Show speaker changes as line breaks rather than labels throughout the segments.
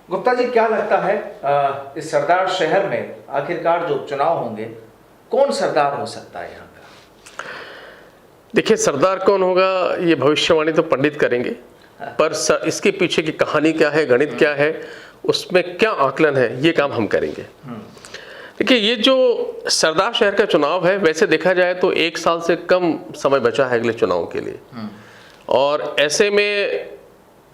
गुप्ता जी, क्या लगता है इस सरदार शहर में आखिरकार जो उपचुनाव होंगे, कौन सरदार हो सकता है यहाँ का?
देखिए, सरदार कौन होगा ये भविष्यवाणी तो पंडित करेंगे, पर इसके पीछे की कहानी क्या है, गणित क्या है, उसमें क्या आकलन है, ये काम हम करेंगे। देखिए, ये जो सरदार शहर का चुनाव है, वैसे देखा जाए तो 1 साल से कम समय बचा है अगले चुनाव के लिए, और ऐसे में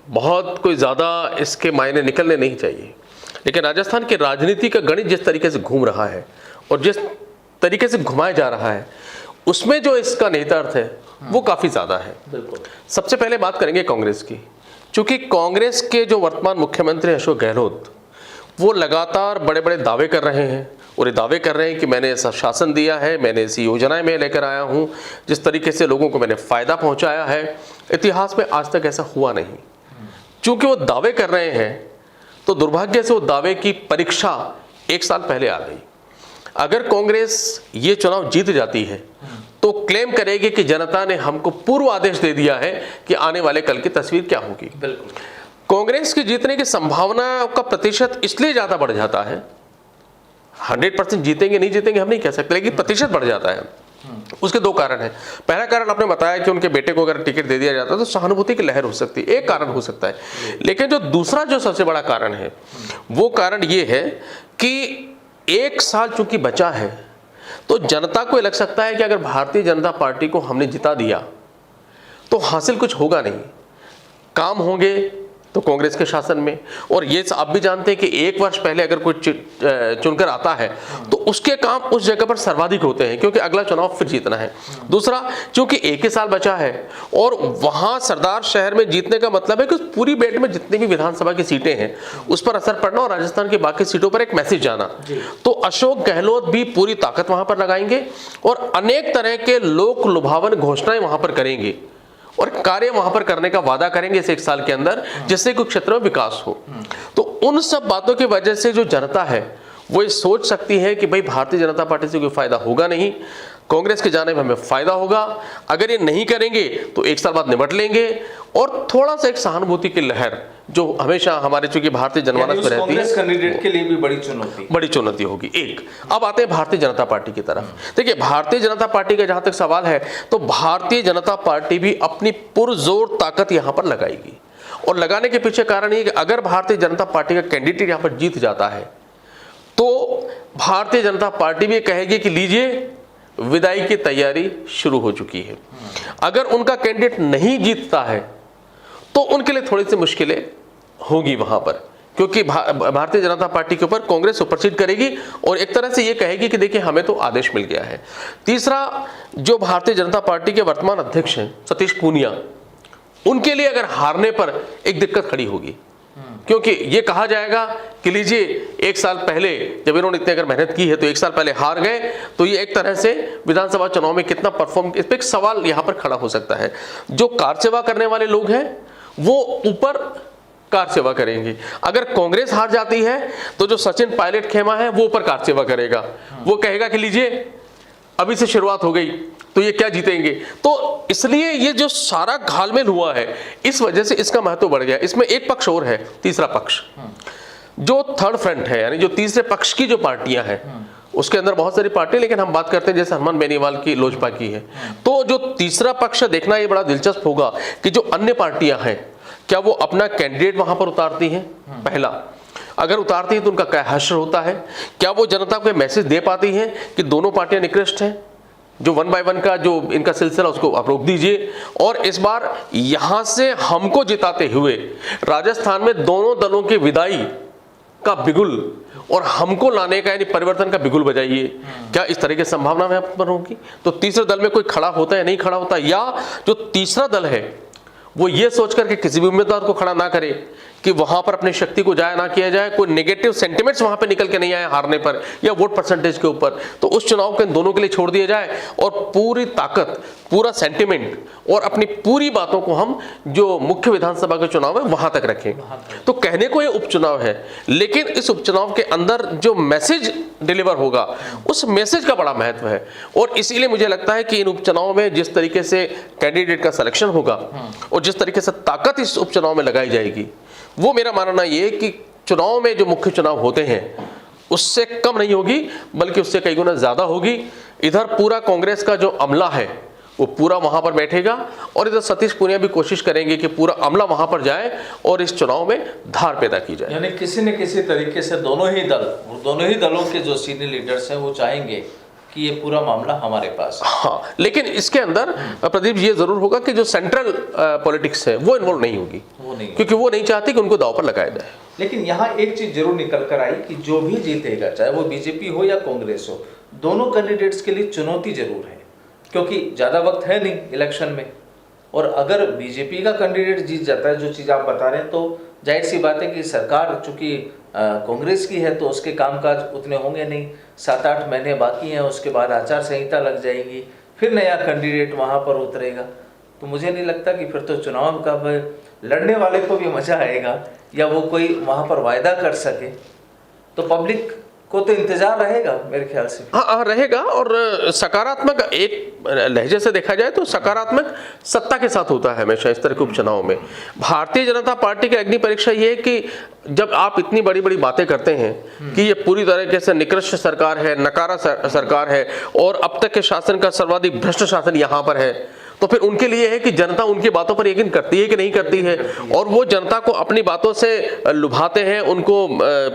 बहुत कोई ज़्यादा इसके मायने निकलने नहीं चाहिए। लेकिन राजस्थान की राजनीति का गणित जिस तरीके से घूम रहा है और जिस तरीके से घुमाया जा रहा है, उसमें जो इसका निहितार्थ है वो काफ़ी ज़्यादा है।
बिल्कुल।
सबसे पहले बात करेंगे कांग्रेस की। चूंकि कांग्रेस के जो वर्तमान मुख्यमंत्री अशोक गहलोत, वो लगातार बड़े बड़े दावे कर रहे हैं, और ये दावे कर रहे हैं कि मैंने ऐसा शासन दिया है, मैंने ऐसी योजनाएं मैं लेकर आया हूं, जिस तरीके से लोगों को मैंने फ़ायदा पहुंचाया है, इतिहास में आज तक ऐसा हुआ नहीं। चूंकि वो दावे कर रहे हैं, तो दुर्भाग्य से वो दावे की परीक्षा 1 साल पहले आ गई। अगर कांग्रेस ये चुनाव जीत जाती है तो क्लेम करेगी कि जनता ने हमको पूर्व आदेश दे दिया है कि आने वाले कल की तस्वीर क्या होगी।
बिल्कुल।
कांग्रेस की जीतने की संभावना का प्रतिशत इसलिए ज्यादा बढ़ जाता है, 100% जीतेंगे नहीं जीतेंगे हम नहीं कह सकते, लेकिन प्रतिशत बढ़ जाता है। उसके 2 कारण हैं। पहला कारण आपने बताया कि उनके बेटे को अगर टिकट दे दिया जाता है तो सहानुभूति की लहर हो सकती है, एक कारण हो सकता है। लेकिन जो दूसरा जो सबसे बड़ा कारण है, वो कारण ये है कि 1 साल चूंकि बचा है, तो जनता को लग सकता है कि अगर भारतीय जनता पार्टी को हमने जिता दिया तो हासिल कुछ होगा नहीं, काम होंगे तो कांग्रेस के शासन में। और ये आप भी जानते हैं कि 1 वर्ष पहले अगर कोई चुनकर आता है तो उसके काम उस जगह पर सर्वाधिक होते हैं, क्योंकि अगला चुनाव फिर जीतना है। दूसरा, क्योंकि 1 ही साल बचा है और वहां सरदार शहर में जीतने का मतलब है कि उस पूरी बेल्ट में जितनी भी विधानसभा की सीटें हैं उस पर असर पड़ना और राजस्थान की बाकी सीटों पर एक मैसेज जाना। तो अशोक गहलोत भी पूरी ताकत वहां पर लगाएंगे और अनेक तरह के लोक लुभावन घोषणाएं वहां पर करेंगे और कार्य वहां पर करने का वादा करेंगे इस 1 साल के अंदर, जिससे कुछ क्षेत्र में विकास हो। तो उन सब बातों की वजह से जो जनता है वो ये सोच सकती है कि भाई भारतीय जनता पार्टी से कोई फायदा होगा नहीं, कांग्रेस के जाने में हमें फायदा होगा। अगर ये नहीं करेंगे तो 1 साल बाद निपट लेंगे, और थोड़ा सा एक सहानुभूति की लहर जो हमेशा हमारे चूंकि भारतीय जनमानस में रहती है,
कांग्रेस कैंडिडेट के लिए भी बड़ी चुनौती
होगी। एक, अब आते हैं भारतीय जनता पार्टी की तरफ। देखिए, भारतीय जनता पार्टी का जहां तक सवाल है, तो भारतीय जनता पार्टी भी अपनी पुरजोर ताकत यहां पर लगाएगी, और लगाने के पीछे कारण ये कि अगर भारतीय जनता पार्टी का कैंडिडेट यहां पर जीत जाता है तो भारतीय जनता पार्टी भी कहेगी कि लीजिए, विदाई की तैयारी शुरू हो चुकी है। अगर उनका कैंडिडेट नहीं जीतता है तो उनके लिए थोड़ी सी मुश्किलें होगी वहां पर, क्योंकि भारतीय जनता पार्टी के ऊपर कांग्रेस सुपरसीड करेगी और एक तरह से ये कहेगी कि देखिए हमें तो आदेश मिल गया है। तीसरा, जो भारतीय जनता पार्टी के वर्तमान अध्यक्ष हैं सतीश पूनिया, उनके लिए अगर हारने पर एक दिक्कत खड़ी होगी, क्योंकि ये कहा जाएगा कि लीजिए 1 साल पहले जब इन्होंने इतनी अगर मेहनत की है तो 1 साल पहले हार गए, तो ये एक तरह से विधानसभा चुनाव में कितना परफॉर्म, इस पर एक सवाल यहां पर खड़ा हो सकता है। जो कार सेवा करने वाले लोग हैं वो ऊपर कार सेवा करेंगे। अगर कांग्रेस हार जाती है तो जो सचिन पायलट खेमा है वो ऊपर कार सेवा करेगा, वो कहेगा कि लीजिए अभी से शुरुआत हो गई तो ये क्या जीतेंगे। तो इसलिए ये जो सारा घालमेल हुआ है, इस वजह से इसका महत्व बढ़ गया। इसमें एक पक्ष और है, तीसरा पक्ष जो थर्ड फ्रंट है, यानी जो तीसरे पक्ष की जो पार्टियां हैं, उसके अंदर बहुत सारी पार्टियां, लेकिन हम बात करते हैं जैसे हनुमान बेनीवाल की लोजपा की है। तो जो तीसरा पक्ष देखना ये बड़ा दिलचस्प होगा कि जो अन्य पार्टियां हैं क्या वो अपना कैंडिडेट वहां पर उतारती हैं। पहला, अगर उतारती है तो उनका क्या हश्र होता है, क्या वो जनता को मैसेज दे पाती हैं कि दोनों पार्टियां निकृष्ट हैं, जो 1 बाय 1 का जो इनका सिलसिला उसको आप रोक दीजिए। और इस बार यहां से हमको जिताते हुए राजस्थान में दोनों दलों की विदाई का बिगुल और हमको लाने का यानी परिवर्तन का बिगुल बजाइए। क्या इस तरह की संभावना में आप पर होगी? तो तीसरे दल में कोई खड़ा होता है, नहीं खड़ा होता, या जो तीसरा दल है वो ये सोचकर के किसी भी उम्मीदवार को खड़ा ना करे कि वहां पर अपनी शक्ति को जाया ना किया जाए, कोई नेगेटिव सेंटिमेंट्स वहां पे निकल के नहीं आए हारने पर या वोट परसेंटेज के ऊपर, तो उस चुनाव को इन दोनों के लिए छोड़ दिया जाए और पूरी ताकत, पूरा सेंटिमेंट और अपनी पूरी बातों को हम जो मुख्य विधानसभा के चुनाव है वहां तक रखें। तो कहने को ये उपचुनाव है, लेकिन इस उपचुनाव के अंदर जो मैसेज डिलीवर होगा उस मैसेज का बड़ा महत्व है। और इसीलिए मुझे लगता है कि इन उपचुनाव में जिस तरीके से कैंडिडेट का सिलेक्शन होगा और जिस तरीके से ताकत इस उपचुनाव में लगाई जाएगी, वो मेरा मानना ये है कि चुनाव में जो मुख्य चुनाव होते हैं उससे कम नहीं होगी, बल्कि उससे कई गुना ज्यादा होगी। इधर पूरा कांग्रेस का जो अमला है वो पूरा वहां पर बैठेगा और इधर सतीश पूनिया भी कोशिश करेंगे कि पूरा अमला वहां पर जाए और इस चुनाव में धार पैदा की जाए।
यानी किसी न किसी तरीके से दोनों ही दलों के जो सीनियर लीडर्स हैं वो चाहेंगे कि ये पूरा मामला हमारे पास है।
हाँ, लेकिन इसके अंदर प्रदीप ये जरूर होगा कि जो सेंट्रल पॉलिटिक्स है वो इन्वॉल्व नहीं होगी, क्योंकि वो नहीं चाहती कि उनको दांव पर लगाया जाए।
लेकिन यहाँ एक चीज जरूर निकल कर आई कि जो भी जीतेगा, चाहे वो बीजेपी हो या कांग्रेस हो, दोनों कैंडिडेट्स के लिए चुनौती जरूर है, क्योंकि ज्यादा वक्त है नहीं इलेक्शन में। और अगर बीजेपी का कैंडिडेट जीत जाता है, जो चीज आप बता रहे हैं, तो जाहिर सी बात है कि सरकार चूंकि कांग्रेस की है तो उसके कामकाज उतने होंगे नहीं। 7-8 महीने बाकी हैं, उसके बाद आचार संहिता लग जाएगी, फिर नया कैंडिडेट वहां पर उतरेगा। तो मुझे नहीं लगता कि फिर तो चुनाव का लड़ने वाले को भी मजा आएगा या वो कोई वहां पर वायदा कर सके। तो पब्लिक को तो इंतजार रहेगा मेरे ख्याल से।
हाँ रहेगा, और सकारात्मक एक लहजे से देखा जाए तो सकारात्मक सत्ता के साथ होता है हमेशा इस तरह के उपचुनाव में। भारतीय जनता पार्टी की अग्नि परीक्षा ये है कि जब आप इतनी बड़ी बड़ी बातें करते हैं कि ये पूरी तरीके से निकृष्ट सरकार है, नकारा सरकार है और अब तक के शासन का सर्वाधिक भ्रष्ट शासन यहाँ पर है, तो फिर उनके लिए है कि जनता उनकी बातों पर यकीन करती है कि नहीं करती है, और वो जनता को अपनी बातों से लुभाते हैं, उनको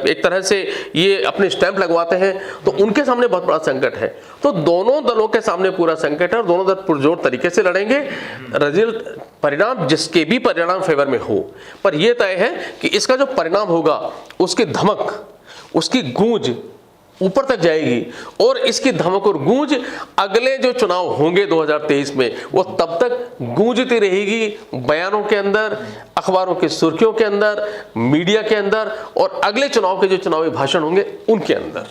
एक तरह से ये अपने स्टैंप लगवाते हैं, तो उनके सामने बहुत बड़ा संकट है। तो दोनों दलों के सामने पूरा संकट है और दोनों दल पुरजोर तरीके से लड़ेंगे। रिजल्ट परिणाम जिसके भी परिणाम फेवर में हो, पर यह तय है कि इसका जो परिणाम होगा उसकी धमक, उसकी गूंज ऊपर तक जाएगी, और इसकी धमक और गूंज अगले जो चुनाव होंगे 2023 में वो तब तक गूंजती रहेगी, बयानों के अंदर, अखबारों की सुर्खियों के अंदर, मीडिया के अंदर, और अगले चुनाव के जो चुनावी भाषण होंगे उनके अंदर।